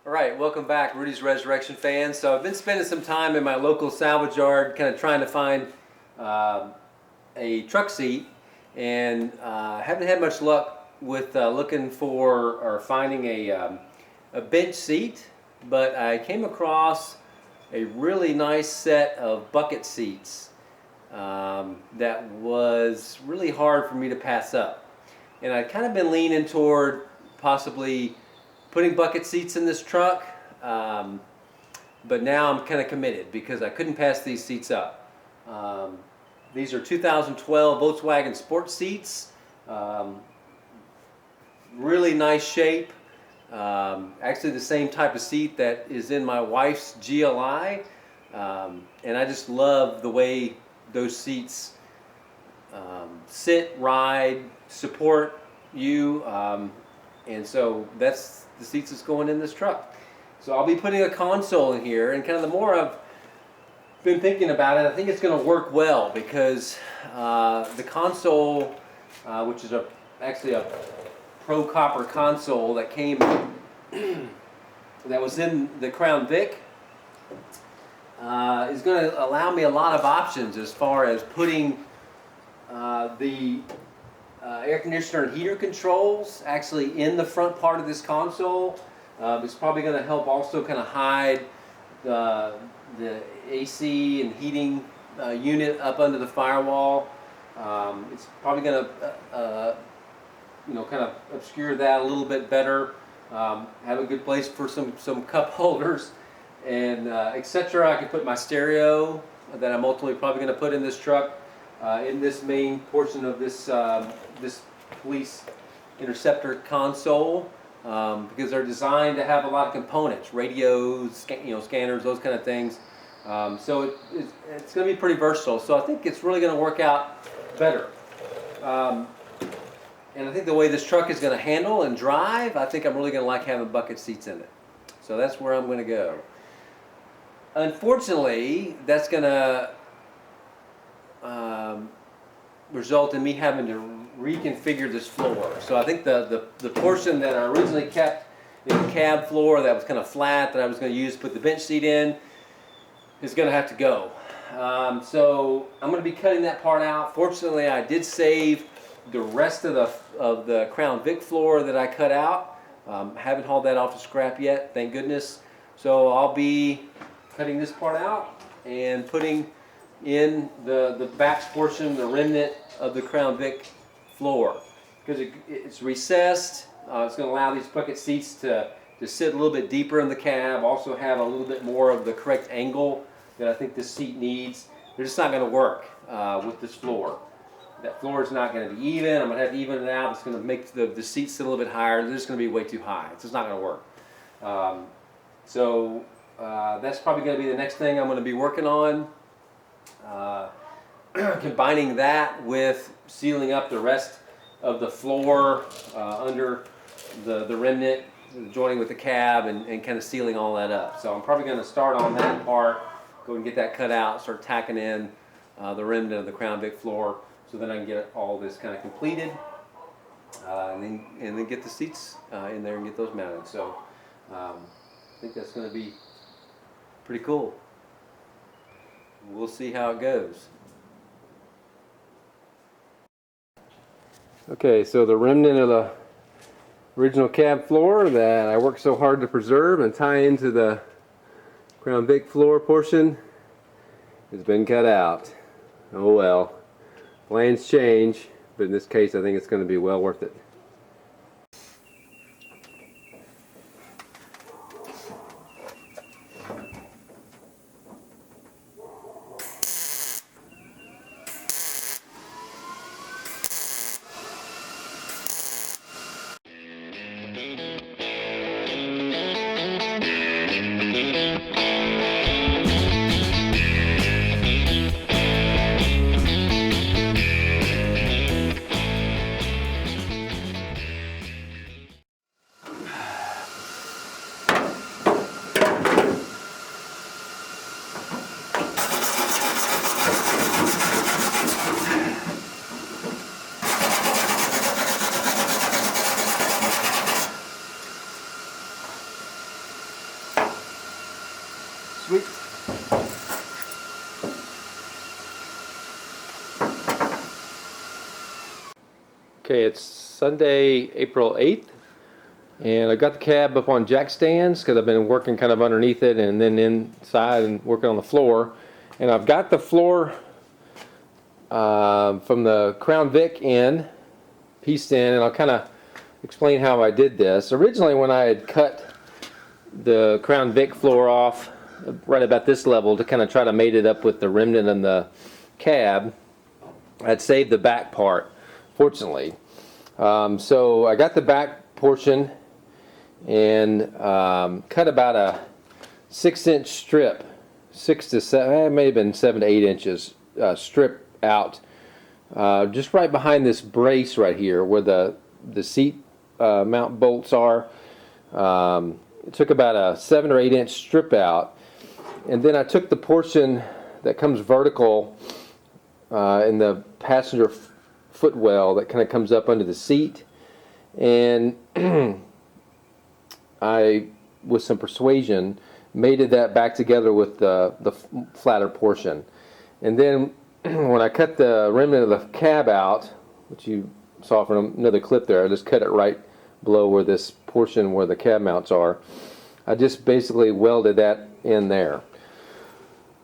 All right, welcome back, Rudy's Resurrection fans. So I've been spending some time in my local salvage yard kind of trying to find a truck seat, and haven't had much luck with looking for or finding a bench seat, but I came across a really nice set of bucket seats that was really hard for me to pass up. And I'd kind of been leaning toward possibly putting bucket seats in this truck, but now I'm kind of committed because I couldn't pass these seats up. These are 2012 Volkswagen Sport seats, really nice shape, actually the same type of seat that is in my wife's GLI, and I just love the way those seats sit, ride, support you, and so that's the seats that's going in this truck. So I'll be putting a console in here, and kind of the more I've been thinking about it, I think it's going to work well because the console, which is actually a Pro Copper console that came, that was in the Crown Vic, is going to allow me a lot of options as far as putting the air conditioner and heater controls actually in the front part of this console. It's probably going to help also kind of hide the AC and heating unit up under the firewall. It's probably going to kind of obscure that a little bit better. Have a good place for some cup holders and etc. I can put my stereo that I'm ultimately probably going to put in this truck in this main portion of this this police interceptor console, because they're designed to have a lot of components, radios, scanners, those kind of things. So it's going to be pretty versatile. So I think it's really going to work out better. And I think the way this truck is going to handle and drive, I think I'm really going to like having bucket seats in it. So that's where I'm going to go. Unfortunately, that's going to result in me having to reconfigure this floor. So I think the portion that I originally kept in the cab floor that was kind of flat that I was going to use to put the bench seat in is going to have to go. So I'm going to be cutting that part out. Fortunately, I did save the rest of the Crown Vic floor that I cut out. Haven't hauled that off to scrap yet, thank goodness. So I'll be cutting this part out and putting in the back portion, the remnant of the Crown Vic floor, because it's recessed. It's going to allow these bucket seats to sit a little bit deeper in the cab, also have a little bit more of the correct angle that I think this seat needs. They're just not going to work with this floor. That floor is not going to be even. I'm going to have to even it out. It's going to make the seats sit a little bit higher. They're just going to be way too high. It's just not going to work. So that's probably going to be the next thing I'm going to be working on. Combining that with sealing up the rest of the floor under the remnant, joining with the cab, and kind of sealing all that up. So I'm probably going to start on that part, go and get that cut out, start tacking in the remnant of the Crown Vic floor, so then I can get all this kind of completed, and then get the seats in there and get those mounted. So I think that's going to be pretty cool. We'll see how it goes. Okay, so the remnant of the original cab floor that I worked so hard to preserve and tie into the Crown Vic floor portion has been cut out. Oh well. Plans change, but in this case I think it's going to be well worth it. Okay, it's Sunday, April 8th, and I got the cab up on jack stands because I've been working kind of underneath it and then inside and working on the floor. And I've got the floor from the Crown Vic in, pieced in, and I'll kind of explain how I did this. Originally, when I had cut the Crown Vic floor off right about this level to kind of try to mate it up with the remnant in the cab, I'd saved the back part, fortunately. So I got the back portion and cut about a 6-inch strip, 6 to 7, it may have been 7 to 8 inches strip out, just right behind this brace right here where the seat mount bolts are. It took about a 7 or 8 inch strip out, and then I took the portion that comes vertical in the passenger footwell that kind of comes up under the seat, and I, with some persuasion, mated that back together with the flatter portion. And then when I cut the remnant of the cab out, which you saw from another clip there, I just cut it right below where this portion where the cab mounts are. I just basically welded that in there.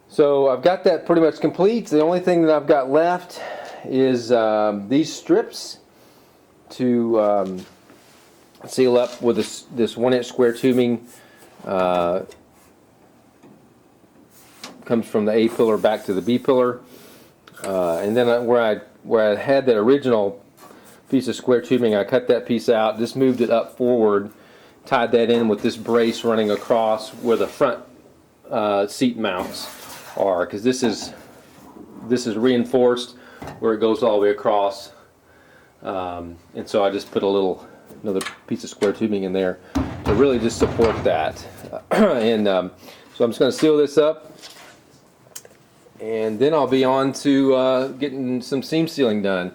So I've got that pretty much complete. The only thing that I've got left is these strips to seal up with this 1-inch square tubing. Comes from the A pillar back to the B pillar, and then where I had that original piece of square tubing, I cut that piece out, just moved it up forward, tied that in with this brace running across where the front seat mounts are, because this is reinforced where it goes all the way across, and so I just put another piece of square tubing in there to really just support that. And so I'm just going to seal this up, and then I'll be on to getting some seam sealing done.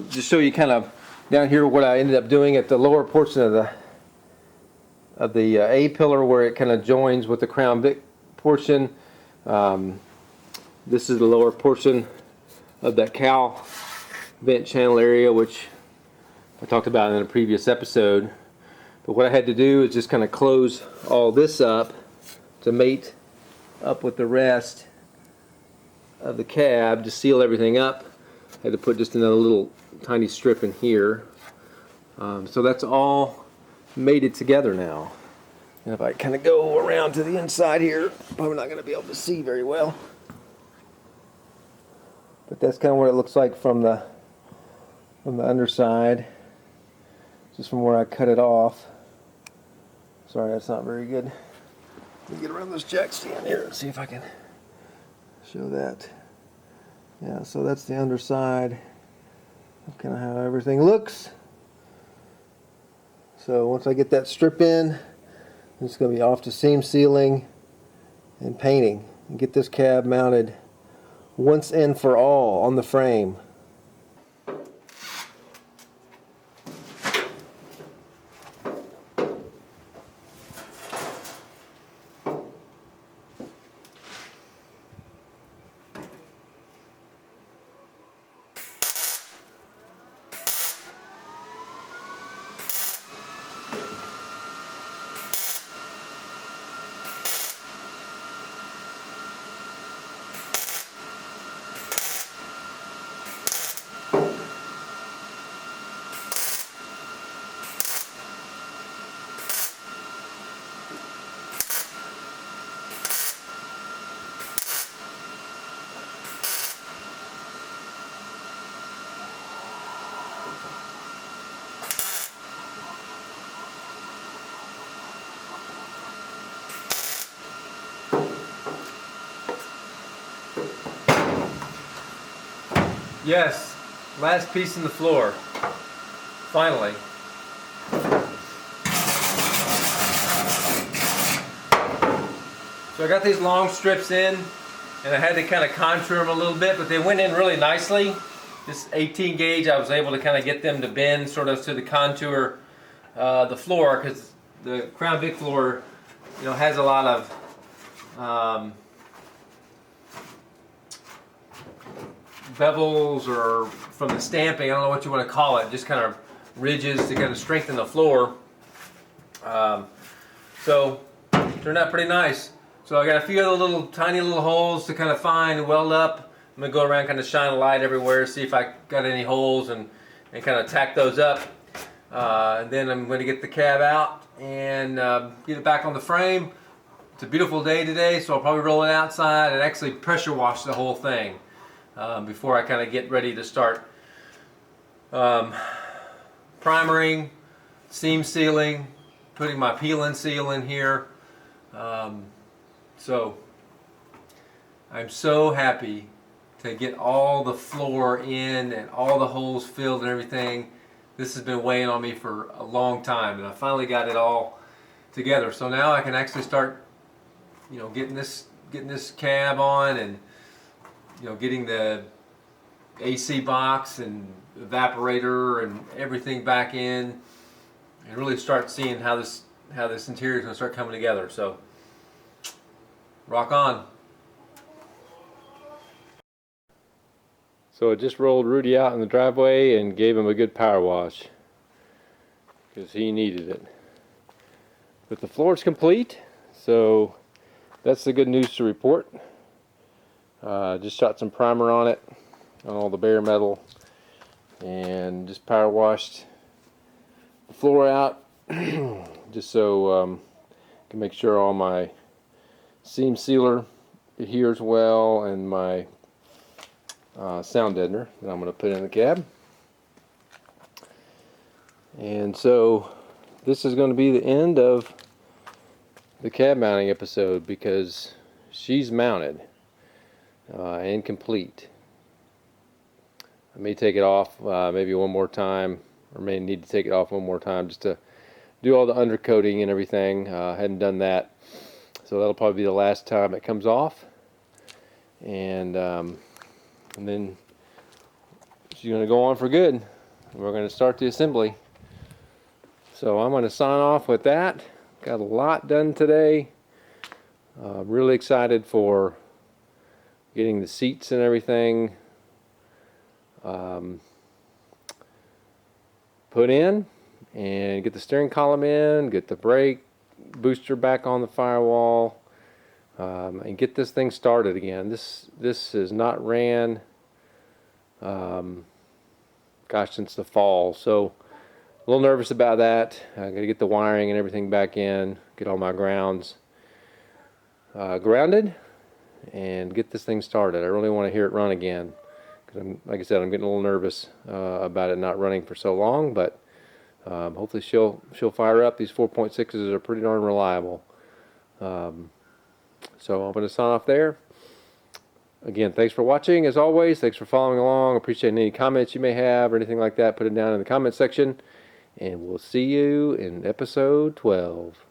Just show you kind of down here what I ended up doing at the lower portion of the A pillar where it kind of joins with the Crown Vic portion. This is the lower portion of that cowl vent channel area, which I talked about in a previous episode. But what I had to do is just kind of close all this up to mate up with the rest of the cab to seal everything up. I had to put just another little tiny strip in here. So that's all mated together now. And if I kind of go around to the inside here, probably not going to be able to see very well. But that's kind of what it looks like from the underside, just from where I cut it off. Sorry, that's not very good. Let me get around this jack stand here and see if I can show that. Yeah, so that's the underside. That's kind of how everything looks. So once I get that strip in, it's going to be off to seam sealing and painting and get this cab mounted once and for all on the frame. Yes, last piece in the floor. Finally. So I got these long strips in, and I had to kind of contour them a little bit, but they went in really nicely. This 18 gauge, I was able to kind of get them to bend sort of to the contour the floor, because the Crown Vic floor, you know, has a lot of bevels or from the stamping, I don't know what you want to call it, just kind of ridges to kind of strengthen the floor. So turned out pretty nice. So I got a few other little tiny little holes to kind of find and weld up. I'm gonna go around, kind of shine a light everywhere, see if I got any holes, and kind of tack those up. And then I'm going to get the cab out and get it back on the frame. It's a beautiful day today, so I'll probably roll it outside and actually pressure wash the whole thing before I kind of get ready to start primering, seam sealing, putting my peel and seal in here. So I'm so happy to get all the floor in and all the holes filled and everything. This has been weighing on me for a long time, and I finally got it all together. So now I can actually start, you know, getting this cab on, and you know, getting the AC box and evaporator and everything back in, and really start seeing how this interior is going to start coming together. So rock on. So I just rolled Rudy out in the driveway and gave him a good power wash because he needed it. But the floor is complete, so that's the good news to report. Just shot some primer on it, on all the bare metal, and just power washed the floor out just so I can make sure all my seam sealer adheres well, and my sound deadener that I'm going to put in the cab. And so this is going to be the end of the cab mounting episode, because she's mounted and complete. I may take it off maybe one more time, or may need to take it off one more time just to do all the undercoating and everything. I hadn't done that, so that'll probably be the last time it comes off. And then she's going to go on for good. We're going to start the assembly. So I'm going to sign off with that. Got a lot done today. Really excited for getting the seats and everything put in, and get the steering column in, get the brake booster back on the firewall, and get this thing started again. This is not ran gosh, since the fall, so a little nervous about that. I got to get the wiring and everything back in, get all my grounds grounded, and get this thing started. I really want to hear it run again, because like I said, I'm getting a little nervous about it not running for so long, but hopefully she'll fire up. These 4.6s are pretty darn reliable. So I'm going to sign off there. Again, thanks for watching. As always, thanks for following along. Appreciate any comments you may have or anything like that. Put it down in the comment section. And we'll see you in episode 12.